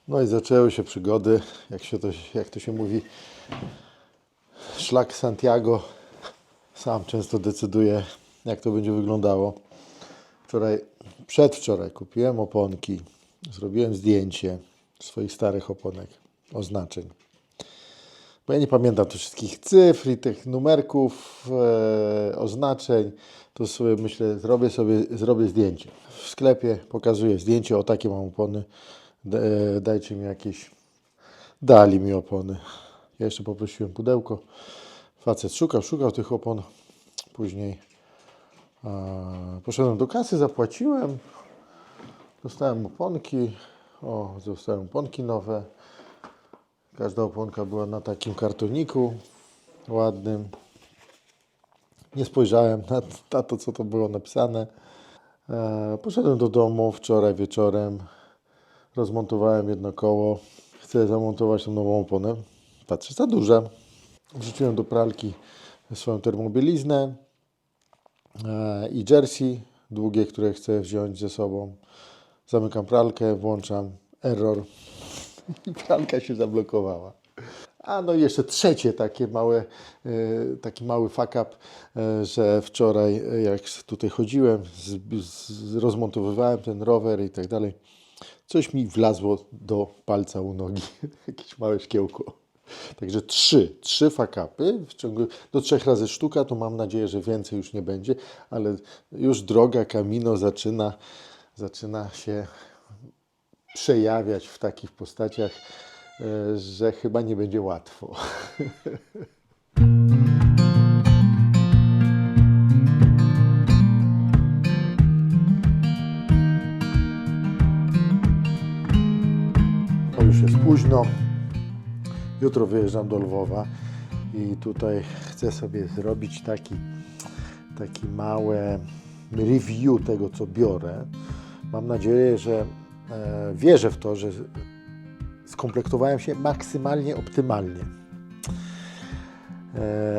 No i zaczęły się przygody, jak to się mówi, szlak Santiago. Sam często decyduję, jak to będzie wyglądało. Przedwczoraj kupiłem oponki, zrobiłem zdjęcie swoich starych oponek, oznaczeń. Bo ja nie pamiętam tych wszystkich cyfr i tych numerków, oznaczeń. To sobie myślę, zrobię zdjęcie. W sklepie pokazuję zdjęcie, o takie mam opony. Dajcie mi jakieś. Dali mi opony. Ja jeszcze poprosiłem pudełko. Facet szukał tych opon. Później poszedłem do kasy, zapłaciłem. Dostałem oponki. Dostałem oponki nowe. Każda oponka była na takim kartoniku ładnym. Nie spojrzałem na to, co to było napisane. Poszedłem do domu wczoraj wieczorem. Rozmontowałem jedno koło. Chcę zamontować tą nową oponę. Patrzę, za duża. Wrzuciłem do pralki swoją termobieliznę i jersey długie, które chcę wziąć ze sobą. Zamykam pralkę, włączam error i pralka się zablokowała. No i jeszcze trzecie taki mały fuck up, że wczoraj jak tutaj chodziłem, rozmontowywałem ten rower i tak dalej, coś mi wlazło do palca u nogi, jakieś małe szkiełko. Także trzy fuck-upy, w ciągu do 3 razy sztuka, to mam nadzieję, że więcej już nie będzie, ale już droga Camino zaczyna się przejawiać w takich postaciach, że chyba nie będzie łatwo. Już jest późno. Jutro wyjeżdżam do Lwowa i tutaj chcę sobie zrobić taki małe review tego, co biorę. Mam nadzieję, że wierzę w to, że skomplektowałem się maksymalnie optymalnie.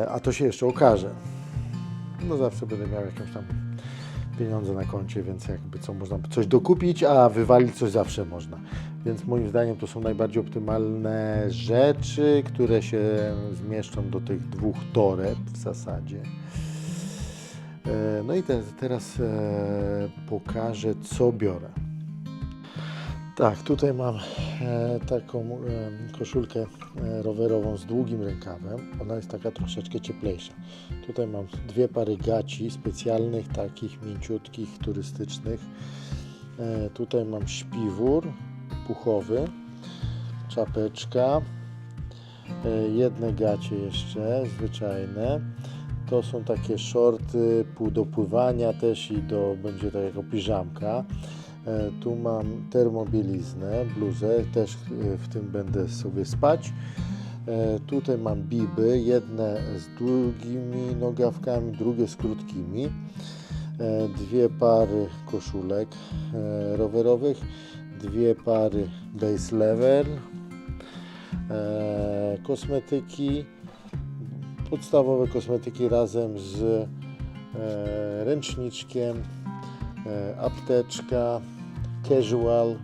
A to się jeszcze okaże. No zawsze będę miał jakieś tam pieniądze na koncie, więc jakby co można coś dokupić, a wywalić coś zawsze można. Więc moim zdaniem to są najbardziej optymalne rzeczy, które się zmieszczą do tych 2 toreb w zasadzie. No i teraz pokażę, co biorę. Tak, tutaj mam taką koszulkę rowerową z długim rękawem. Ona jest taka troszeczkę cieplejsza. Tutaj mam 2 pary gaci specjalnych, takich mięciutkich, turystycznych. Tutaj mam śpiwór puchowy, czapeczka, jedne gacie jeszcze zwyczajne. To są takie shorty do pływania też i będzie tak jako piżamka. Tu mam termobieliznę, bluzę, też w tym będę sobie spać. Tutaj mam biby, jedne z długimi nogawkami, drugie z krótkimi. 2 pary koszulek rowerowych, 2 pary base level, kosmetyki, podstawowe kosmetyki razem z ręczniczkiem, apteczka, casual,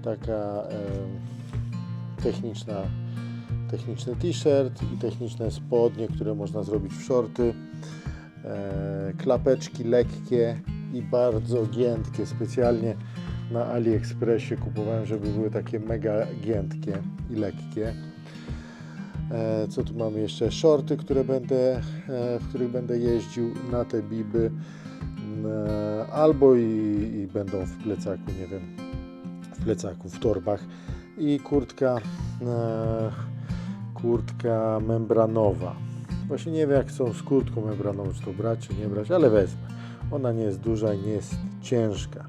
taka techniczny t-shirt i techniczne spodnie, które można zrobić w shorty, klapeczki lekkie i bardzo giętkie, specjalnie na AliExpressie kupowałem, żeby były takie mega giętkie i lekkie. Co tu mamy jeszcze? Shorty, w których będę jeździł, na te biby, albo i będą w plecaku, nie wiem, w torbach, i kurtka membranowa. Właśnie nie wiem, jak są z kurtką membranową, czy to brać, czy nie brać, ale wezmę. Ona nie jest duża i nie jest ciężka.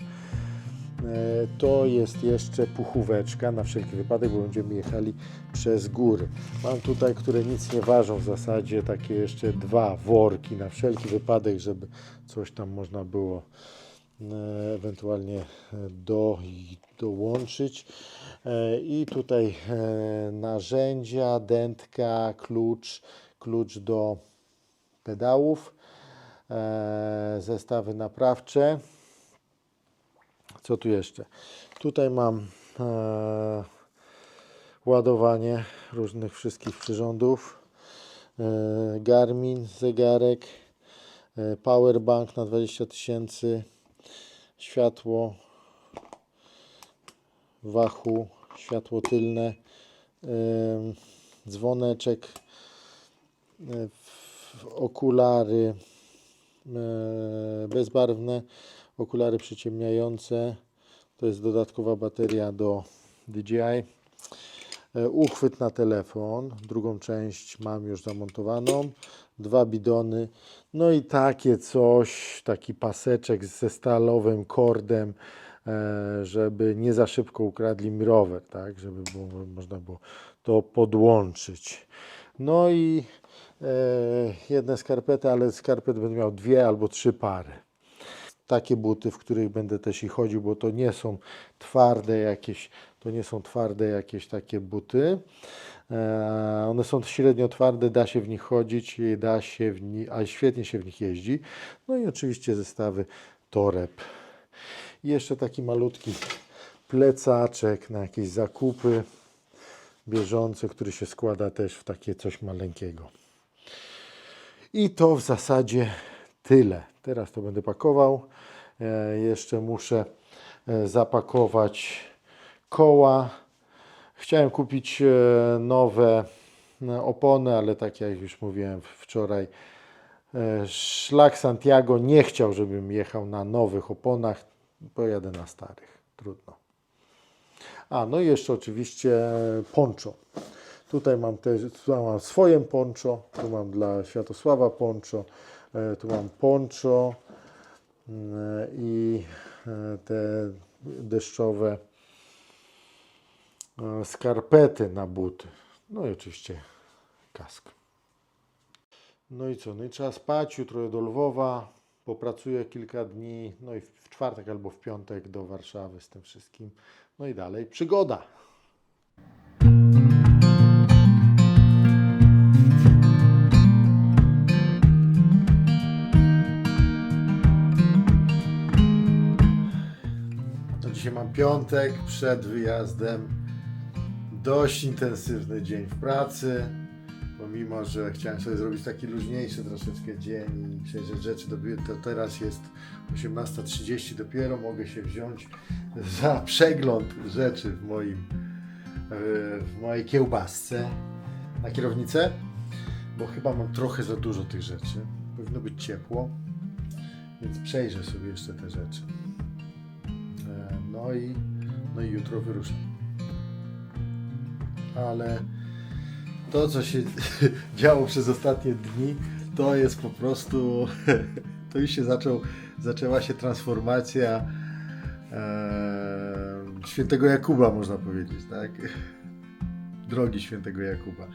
To jest jeszcze puchóweczka na wszelki wypadek, bo będziemy jechali przez góry. Mam tutaj, które nic nie ważą w zasadzie, takie jeszcze 2 worki na wszelki wypadek, żeby coś tam można było ewentualnie dołączyć. I tutaj narzędzia, dętka, klucz do pedałów, zestawy naprawcze. Co tu jeszcze? Tutaj mam ładowanie różnych wszystkich przyrządów. Garmin, zegarek, powerbank na 20 000, światło Wahoo, światło tylne, dzwoneczek, okulary bezbarwne, okulary przyciemniające, to jest dodatkowa bateria do DJI, uchwyt na telefon, drugą część mam już zamontowaną, 2 bidony, no i takie coś, taki paseczek ze stalowym kordem, żeby nie za szybko ukradli mi rower, tak, żeby można było to podłączyć. No i jedne skarpety, ale skarpet będę miał 2 albo 3 pary. Takie buty, w których będę też i chodził, bo to nie są twarde jakieś takie buty. One są średnio twarde, da się w nich chodzić, a świetnie się w nich jeździ. No i oczywiście zestawy toreb. I jeszcze taki malutki plecaczek na jakieś zakupy bieżące, który się składa też w takie coś maleńkiego. I to w zasadzie tyle. Teraz to będę pakował. Jeszcze muszę zapakować koła. Chciałem kupić nowe opony, ale tak jak już mówiłem wczoraj, Szlak Santiago nie chciał, żebym jechał na nowych oponach. Pojadę na starych. Trudno. No i jeszcze oczywiście poncho. Tutaj mam swoje poncho, tu mam dla Światosława poncho, tu mam poncho i te deszczowe skarpety na buty. No i oczywiście kask. No i co? No i trzeba spać, jutro do Lwowa, popracuję kilka dni, no i w czwartek albo w piątek do Warszawy z tym wszystkim. No i dalej przygoda. No dzisiaj mam piątek, przed wyjazdem. Dość intensywny dzień w pracy. Pomimo, że chciałem sobie zrobić taki luźniejszy troszeczkę dzień i przejrzeć rzeczy, to teraz jest 18:30, dopiero mogę się wziąć za przegląd rzeczy w mojej kiełbasce na kierownicę, bo chyba mam trochę za dużo tych rzeczy. Powinno być ciepło, więc przejrzę sobie jeszcze te rzeczy. No i jutro wyruszam. Ale to, co się działo przez ostatnie dni, to jest po prostu, to już się zaczęła się transformacja świętego Jakuba, można powiedzieć, tak? Drogi świętego Jakuba.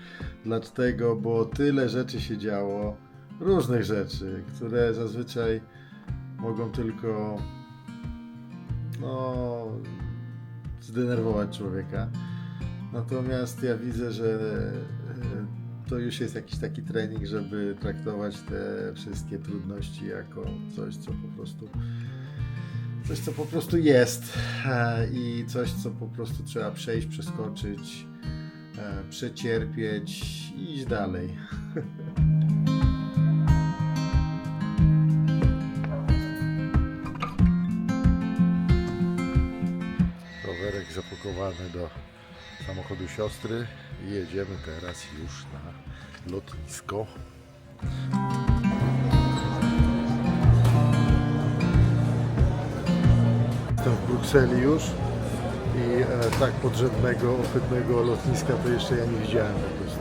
Dlaczego? Bo tyle rzeczy się działo, różnych rzeczy, które zazwyczaj mogą tylko zdenerwować człowieka. Natomiast ja widzę, że to już jest jakiś taki trening, żeby traktować te wszystkie trudności jako coś, co po prostu jest i coś, co po prostu trzeba przejść, przeskoczyć, przecierpieć i iść dalej. Rowerek zapakowany do samochodu siostry i jedziemy teraz już na lotnisko. Jestem w Brukseli już i tak podrzędnego, ochwytnego lotniska to jeszcze ja nie widziałem po prostu.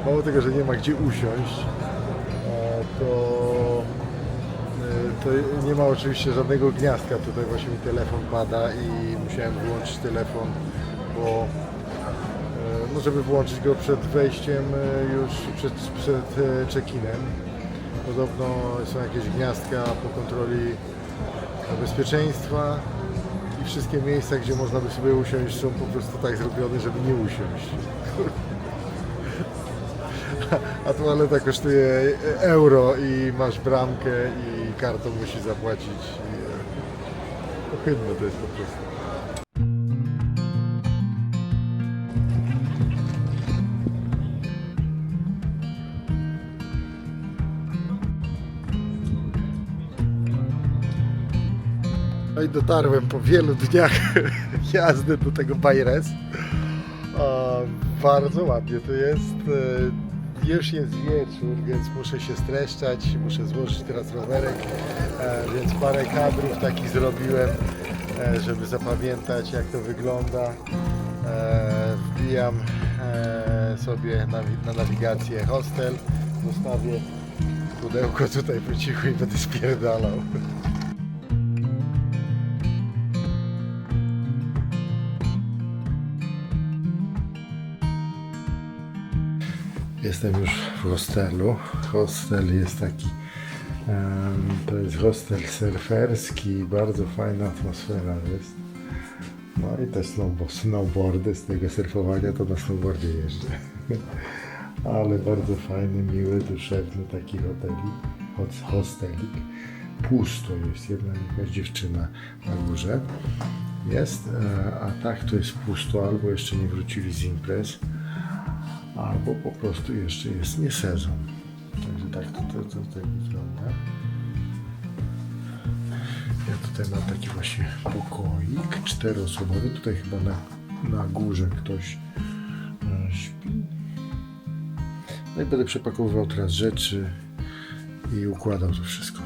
Mało tego, że nie ma gdzie usiąść, to nie ma oczywiście żadnego gniazdka. Tutaj właśnie mi telefon pada i musiałem wyłączyć telefon, bo żeby włączyć go przed wejściem, już przed check-inem. Podobno są jakieś gniazdka po kontroli bezpieczeństwa i wszystkie miejsca, gdzie można by sobie usiąść, są po prostu tak zrobione, żeby nie usiąść. A toaleta kosztuje euro i masz bramkę i kartą musisz zapłacić. Ohydne to jest po prostu. No i dotarłem po wielu dniach jazdy do tego Bajres. Bardzo ładnie to jest. Już jest wieczór, więc muszę się streszczać, muszę złożyć teraz rowerek, więc parę kadrów takich zrobiłem, żeby zapamiętać, jak to wygląda. Wbijam sobie na nawigację hostel, zostawię pudełko tutaj po cichu i będę spierdalał. Jestem już w hostelu. Hostel jest taki, to jest hostel surferski, bardzo fajna atmosfera jest. No i też snowboardy, z tego surfowania to na snowboardzie jeżdżę. Ale bardzo fajny, miły, duszewny taki hostelik. Pusto jest, jedna jakaś dziewczyna na górze jest, a tak to jest pusto, albo jeszcze nie wrócili z imprez, albo po prostu jeszcze jest nie sezon. Także tak to tutaj wygląda. Ja tutaj mam taki właśnie pokoik 4-osobowy. Tutaj chyba na górze ktoś śpi. No i będę przepakowywał teraz rzeczy i układał to wszystko.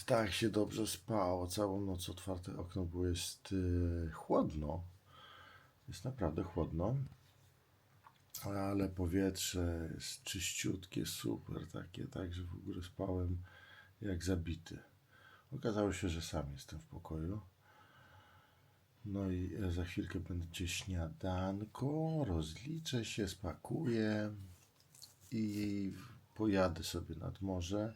Tak się dobrze spało. Całą noc otwarte okno, bo jest chłodno. Jest naprawdę chłodno. Ale powietrze jest czyściutkie, super takie, tak, że w ogóle spałem jak zabity. Okazało się, że sam jestem w pokoju. No i za chwilkę będzie śniadanko, rozliczę się, spakuję i pojadę sobie nad morze.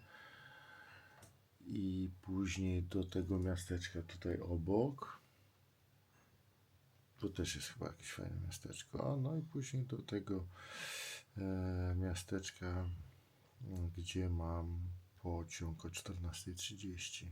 I później do tego miasteczka tutaj obok. Tu też jest chyba jakieś fajne miasteczko. No i później do tego miasteczka, gdzie mam pociąg o 14:30.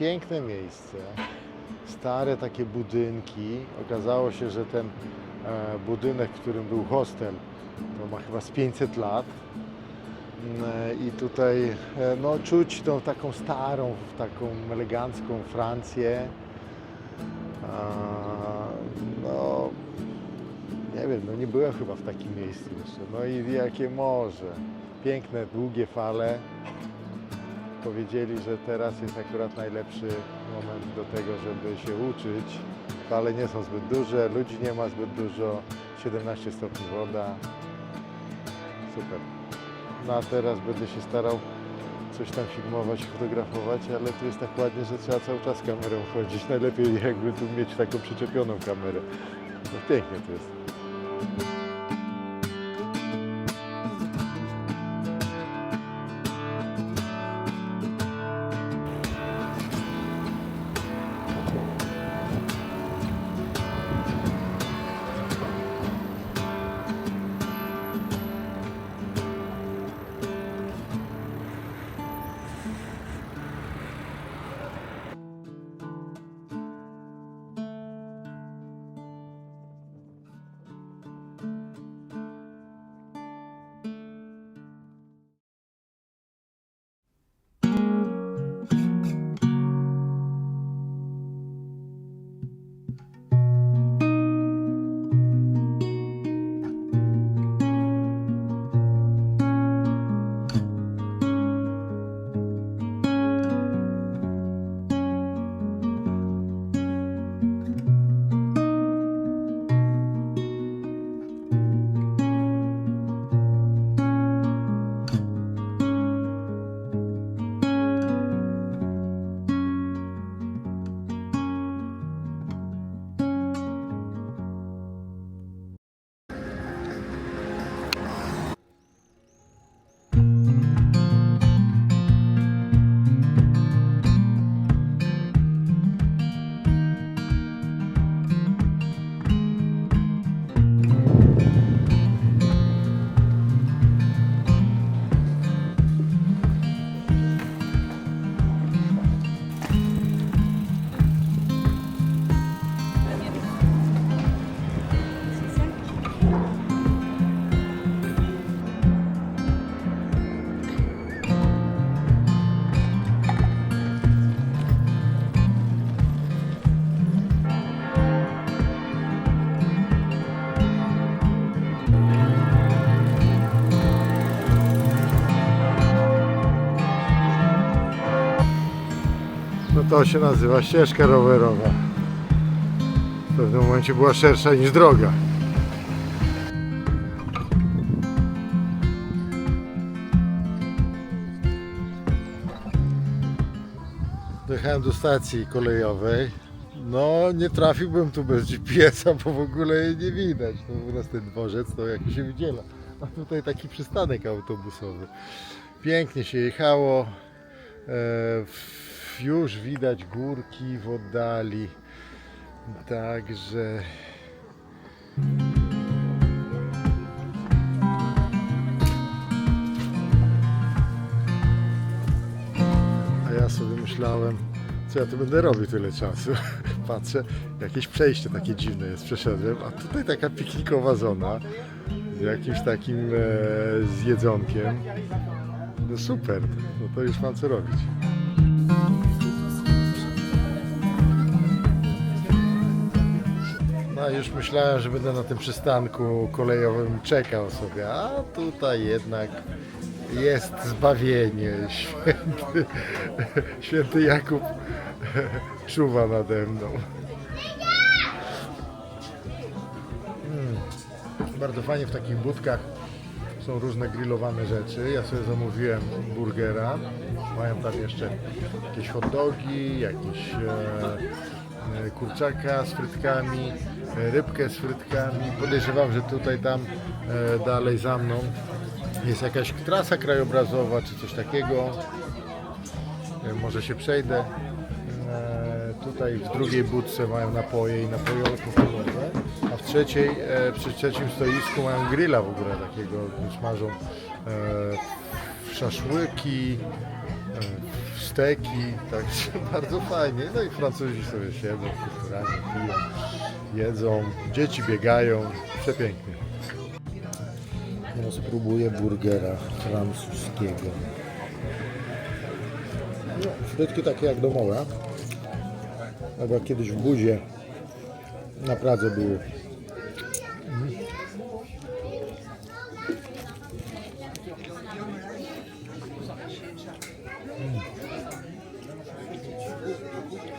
Piękne miejsce, stare takie budynki. Okazało się, że ten budynek, w którym był hostel, to ma chyba z 500 lat. I tutaj no, czuć tą taką starą, taką elegancką Francję. No, nie wiem, no nie byłem chyba w takim miejscu jeszcze. No i jakie morze. Piękne, długie fale. Powiedzieli, że teraz jest akurat najlepszy moment do tego, żeby się uczyć. Fale nie są zbyt duże, ludzi nie ma zbyt dużo, 17 stopni woda. Super. No a teraz będę się starał coś tam filmować, fotografować, ale tu jest tak ładnie, że trzeba cały czas kamerą chodzić. Najlepiej jakby tu mieć taką przyczepioną kamerę. No pięknie to jest. To się nazywa ścieżka rowerowa. W pewnym momencie była szersza niż droga. Dojechałem do stacji kolejowej. No nie trafiłbym tu bez GPS-a, bo w ogóle jej nie widać. No u nas ten dworzec to jak się wydziela. A tutaj taki przystanek autobusowy. Pięknie się jechało. Już widać górki w oddali. Także a ja sobie myślałem, co ja tu będę robił tyle czasu. Patrzę, jakieś przejście takie dziwne jest, przeszedłem, a tutaj taka piknikowa zona z jakimś takim z jedzonkiem. No super, no to już mam co robić. No już myślałem, że będę na tym przystanku kolejowym czekał sobie, a tutaj jednak jest zbawienie. Święty Jakub czuwa nade mną. Bardzo fajnie w takich budkach są różne grillowane rzeczy. Ja sobie zamówiłem burgera. Mają tam jeszcze jakieś hot dogi, jakieś kurczaka z frytkami, rybkę z frytkami. Podejrzewam, że tutaj tam dalej za mną jest jakaś trasa krajobrazowa czy coś takiego. Może się przejdę. Tutaj w drugiej budce mają napoje i napoje alkoholowe, a w trzeciej, przy trzecim stoisku mają grilla w ogóle takiego, smażą szaszłyki, steki, także bardzo fajnie. No i Francuzi sobie siedzą, kulturalnie piją, jedzą, dzieci biegają, przepięknie. Teraz spróbuję burgera francuskiego. No, frytki takie jak domowe, albo jak kiedyś w Budzie na Pradze były.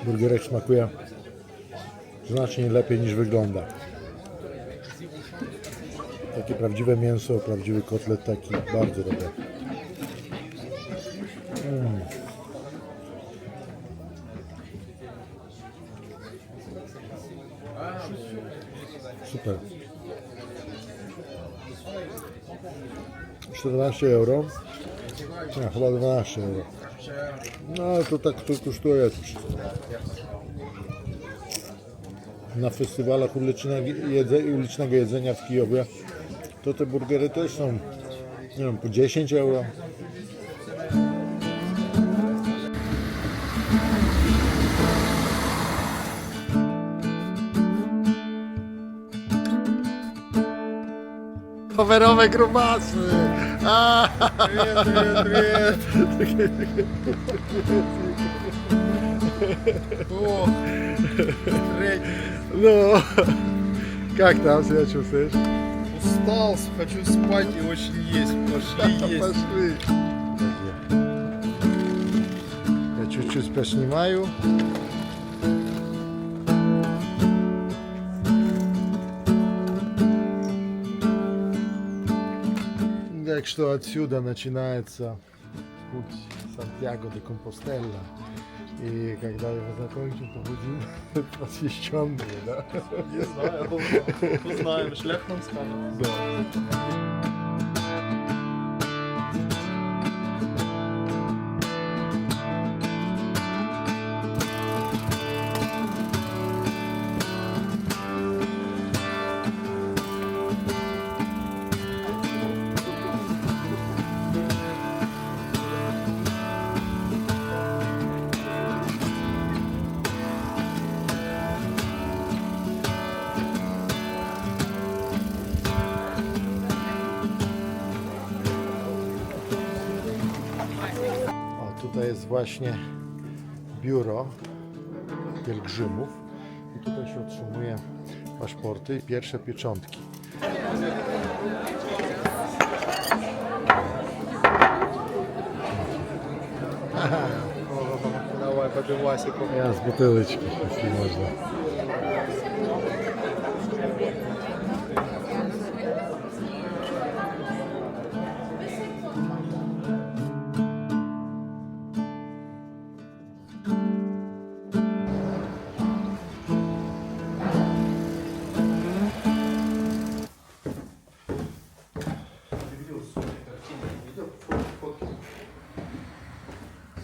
Burgerek smakuje znacznie lepiej niż wygląda. Takie prawdziwe mięso, prawdziwy kotlet taki bardzo dobry. Super. 14 euro. Nie, chyba 12 euro. No ale to tak to kosztuje. Na festiwalach ulicznego jedzenia w Kijowie to te burgery też są, nie wiem, po 10 euro. Rowerowe grubasy! Ну, как там себя чувствуешь? Устал, хочу спать и очень есть. Пошли есть. Пошли. Я чуть-чуть поснимаю. Так что отсюда начинается путь Сантьяго де Компостела. И когда его закончим, то будем просвещенные, да? Не знаю, я думаю, узнаем. Шлях нам скажет. Да. Tutaj jest właśnie biuro pielgrzymów i tutaj się otrzymuje paszporty i pierwsze pieczątki. по пивасику. Ja z buteleczki, jeśli można.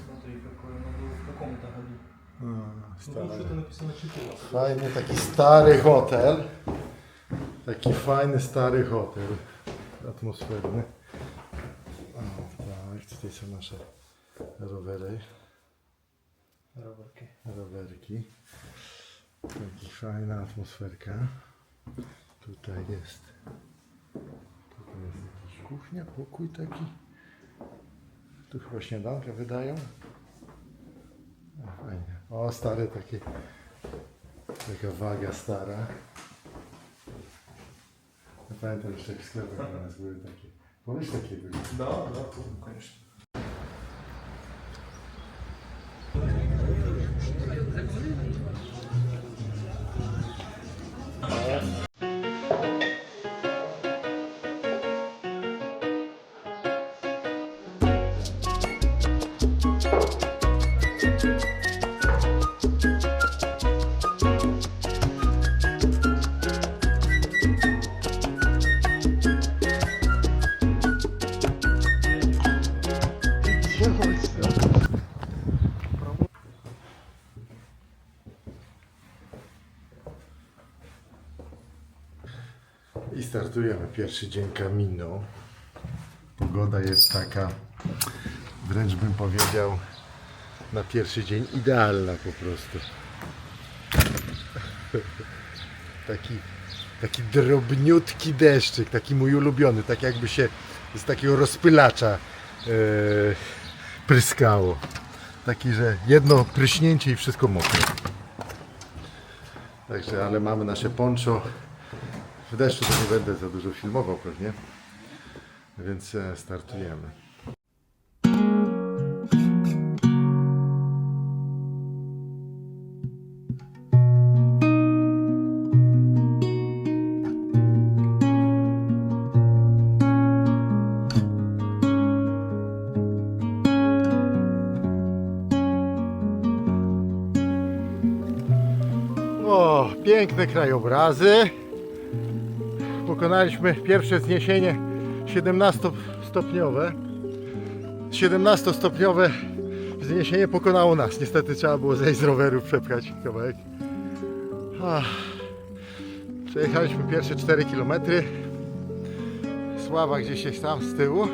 Смотри, какой он был в каком-то году. Stary. Что-то написано 14. Fajny taki stary hotel. Taki fajny stary hotel. Atmosferny. O, tak, tutaj są nasze rowery. Rowerki. Rowerki. Taka fajna atmosferka. Tutaj jest jakaś kuchnia, pokój taki. Tu chyba śniadankę wydają. O, fajnie. O, stare takie. Taka waga stara. Ja pamiętam jeszcze jak w sklepach u nas były takie. Pomyśl takie były. Да, да, помню, конечно. I startujemy. Pierwszy dzień Camino. Pogoda jest taka, wręcz bym powiedział, na pierwszy dzień idealna po prostu. Taki drobniutki deszczyk, taki mój ulubiony, tak jakby się z takiego rozpylacza pryskało. Taki, że jedno pryśnięcie i wszystko mokre. Także, ale mamy nasze poncho. W deszczu to nie będę za dużo filmował pewnie, więc startujemy. O, piękne krajobrazy. Pokonaliśmy pierwsze zniesienie 17-stopniowe. 17-stopniowe wzniesienie pokonało nas. Niestety trzeba było zejść z roweru, przepchać kawałek. Przejechaliśmy pierwsze 4 km. Sława gdzieś jest tam z tyłu.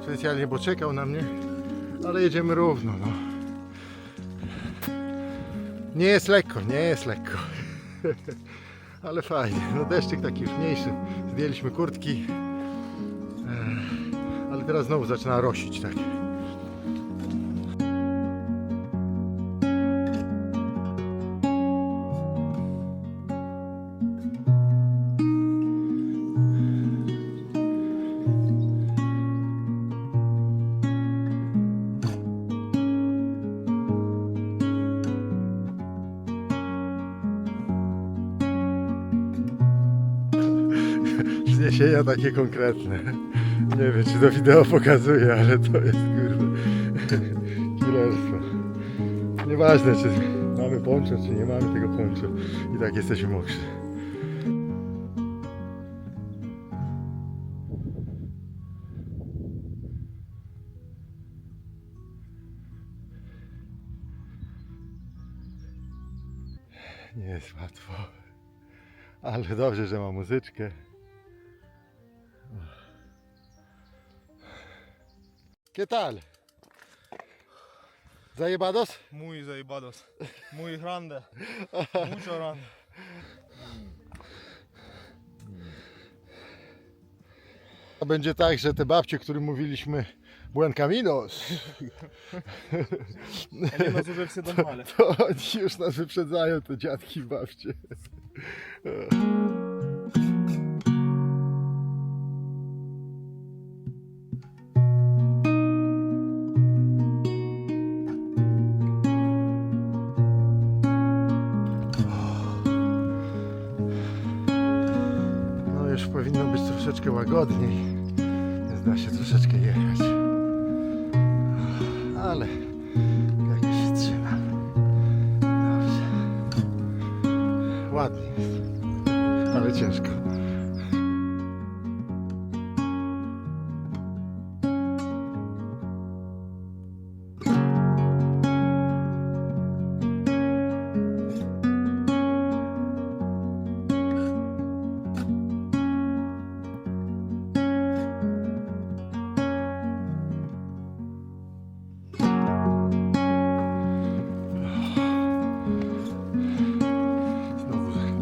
Specjalnie, bo czekał na mnie. Ale jedziemy równo. No. Nie jest lekko, nie jest lekko. Ale fajnie, no deszczyk taki już mniejszy, zdjęliśmy kurtki, ale teraz znowu zaczyna rosić, tak. Wzniesienia takie konkretne. Nie wiem, czy to wideo pokazuje, ale to jest kurde killerstwo. Nieważne, czy mamy poncho, czy nie mamy tego poncho. I tak jesteśmy mokrzy. Nie jest łatwo. Ale dobrze, że mam muzyczkę. ¿Qué tal? ¿Zajebados? Muy zajebados. Muy grande. Mucho grande. Będzie tak, że te babcie, którym mówiliśmy Buen Caminos, Они нас уже все догнали. to oni już nas wyprzedzają, te dziadki i babcie. troszeczkę łagodniej, więc da się troszeczkę jechać. Ale jak już się trzymam. Dobrze. Ładnie jest, ale ciężko.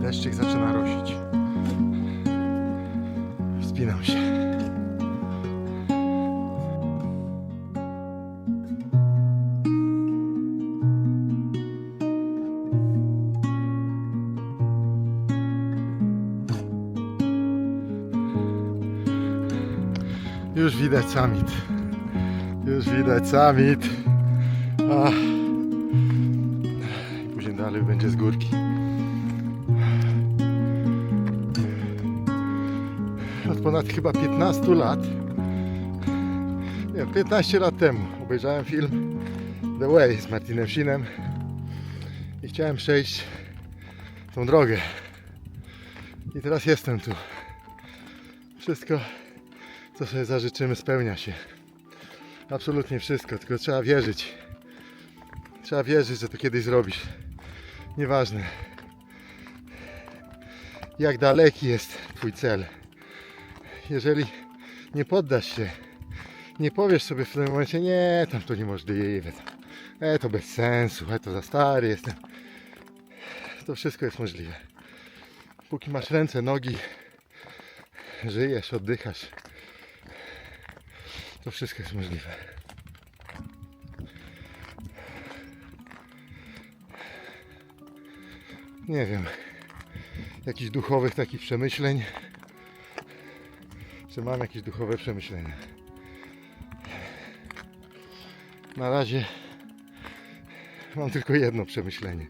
Deszczyk zaczyna rosić. Wspinam się. Już widać summit. Już widać summit. Ach. I później dalej będzie z górki. Od ponad chyba 15 lat, nie, 15 lat temu obejrzałem film The Way z Martinem Sheenem i chciałem przejść tą drogę. I teraz jestem tu. Wszystko, co sobie zażyczymy, spełnia się. Absolutnie wszystko, tylko trzeba wierzyć. Trzeba wierzyć, że to kiedyś zrobisz. Nieważne, jak daleki jest Twój cel. Jeżeli nie poddasz się, nie powiesz sobie w tym momencie, nie, tam to niemożliwe, to bez sensu, to za stary jestem. To wszystko jest możliwe. Póki masz ręce, nogi, żyjesz, oddychasz, to wszystko jest możliwe. Nie wiem, jakichś duchowych takich przemyśleń. Czy mam jakieś duchowe przemyślenia? Na razie mam tylko jedno przemyślenie.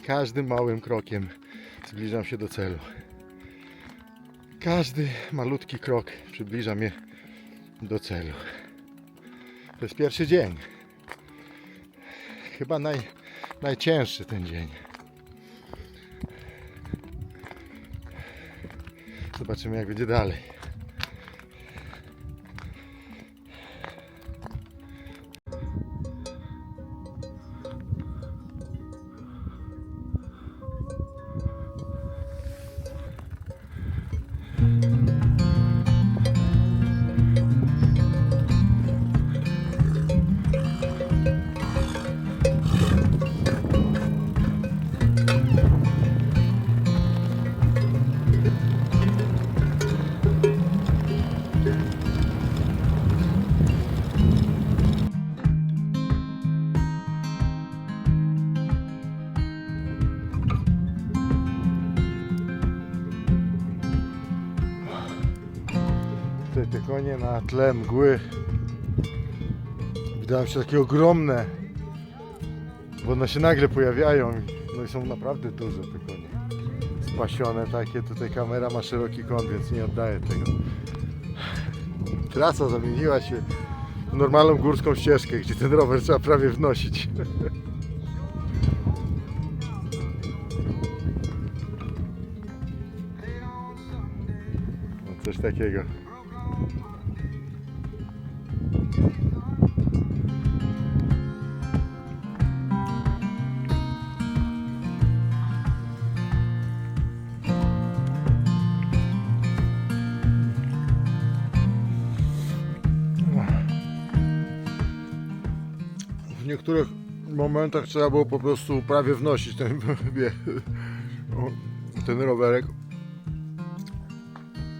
Każdym małym krokiem zbliżam się do celu. Każdy malutki krok przybliża mnie do celu. To jest pierwszy dzień. Chyba najcięższy ten dzień. Zobaczymy, jak będzie dalej. Te konie na tle mgły wydają się takie ogromne, bo one się nagle pojawiają, no i są naprawdę duże te konie, spasione takie. Tutaj kamera ma szeroki kąt, więc nie oddaję tego. Trasa zamieniła się w normalną górską ścieżkę, gdzie ten rower trzeba prawie wnosić. No coś takiego. W niektórych momentach trzeba było po prostu prawie wnosić ten rowerek.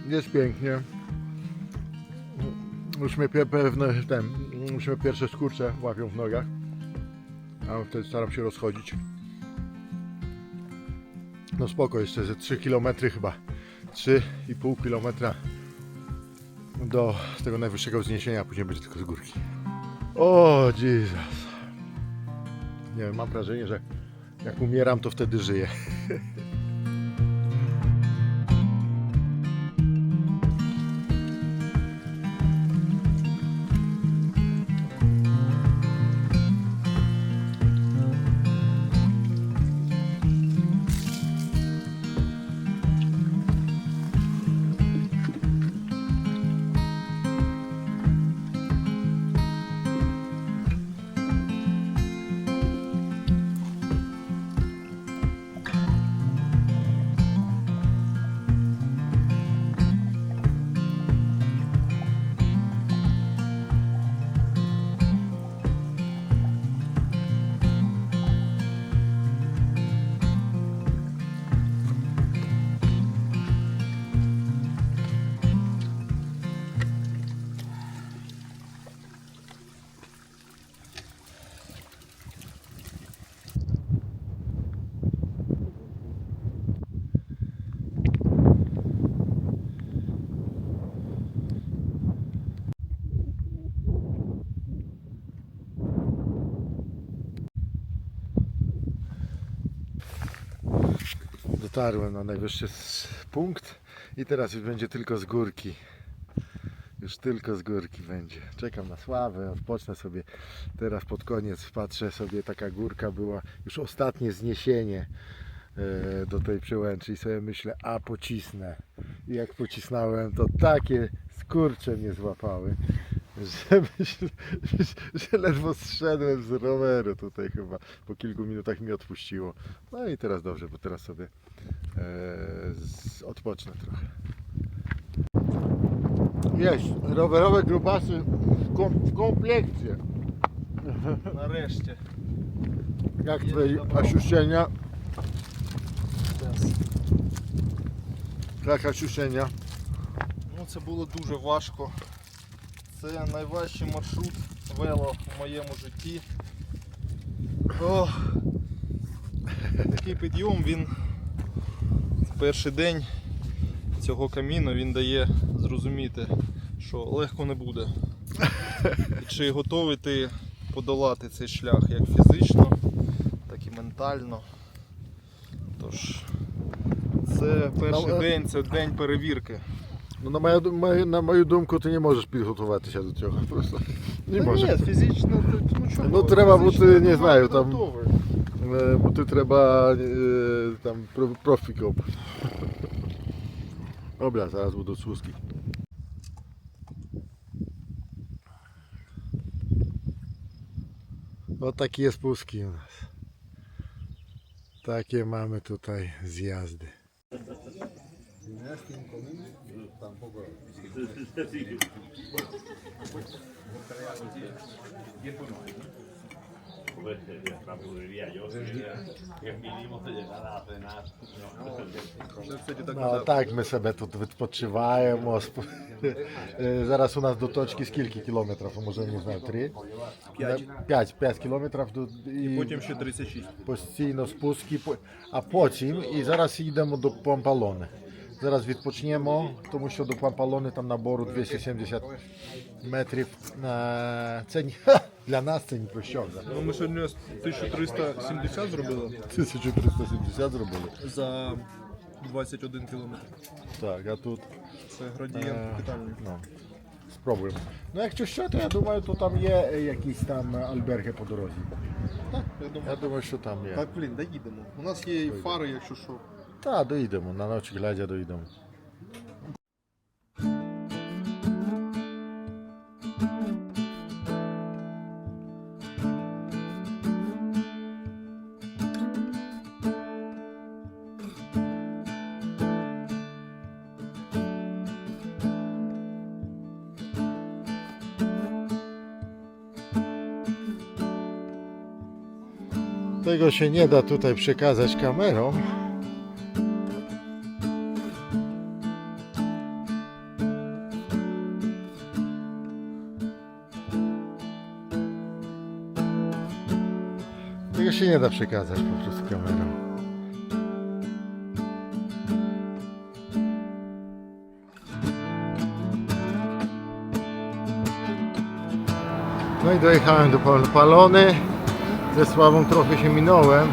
Jest pięknie. Już mnie pierwsze skurcze łapią w nogach, a wtedy staram się rozchodzić. No spoko, jeszcze ze 3 km chyba, 3,5 km do tego najwyższego wzniesienia, a później będzie tylko z górki. O Jezus. Nie wiem, mam wrażenie, że jak umieram, to wtedy żyję. Dotarłem na najwyższy punkt i teraz już będzie tylko z górki. Już tylko z górki będzie. Czekam na Sławę, odpocznę sobie. Teraz pod koniec patrzę sobie, taka górka była, już ostatnie zniesienie do tej przełęczy i sobie myślę, a pocisnę. I jak pocisnąłem, to takie skurcze mnie złapały, że myślę, że ledwo zszedłem z roweru tutaj chyba. Po kilku minutach mi odpuściło. No i teraz dobrze, bo teraz sobie odpocznę trochę. Jest, rowerowe grubasy w komplekcie. Нарешті. Jak twoje ощущenia? Jak ощущenia? Ну, це було дуже важко. Це найважчий маршрут вело в моєму житті. Ох. Такий підйом, він перший день цього каміну він дає зрозуміти, що легко не буде. І чи готовий ти подолати цей шлях як фізично, так і ментально. Тож, це перший день, це день перевірки. No na moją думку, ти не можеш підготуватися до цього. Просто не Та можеш. ні, фізично, ну чого? Ну, треба Фізично бути, я не знаю, там- готовий. Bo ty trzeba tam profikom. Dobra, zaraz będą słuski. O, taki jest Puski u nas. Takie mamy tutaj zjazdy. No tak, my sobie tu wypoczywaємо. Зараз у нас до точки скільки кілометрів? Може, не знаю, 3? 5 кілометрів. І Потім ще 36. постійно спуски, а потім і зараз їдемо до Пампалони. Зараз відпочнемо, тому що до Пампалони там набору 270 метрів. Це для нас це ні про що. Ну, ми сьогодні 1370 зробили 1370 зробили. за 21 кілометр. Так, а тут Це градієнт капітальний. ну, спробуємо. Ну якщо що, то я думаю, то там є якісь там альберги по дорозі. Так, я думаю. Я думаю, що там є. Так, блін, доїдемо. У нас є і фари, якщо що. Та, доїдемо, на ночі глядя доїдемо. Tego się nie da tutaj przekazać kamerą. Tego się nie da przekazać po prostu kamerą. No i dojechałem do Palony. Ze Sławą trochę się minąłem.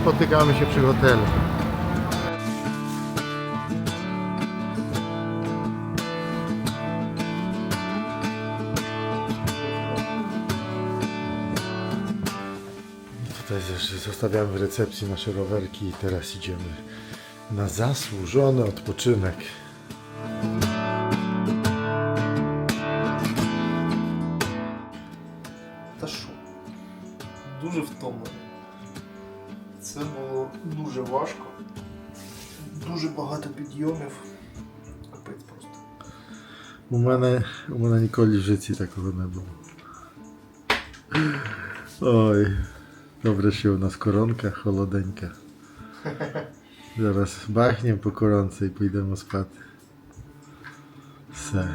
Spotykamy się przy hotelu. Tutaj zostawiamy w recepcji nasze rowerki i teraz idziemy na zasłużony odpoczynek. Та що? Дуже втомлений. Це було дуже важко. Дуже багато підйомів. Капець просто. У мене ніколи в житті такого не було. Ой, добре, що у нас коронка холоденька. Зараз бахнемо по коронці і підемо спати. Все.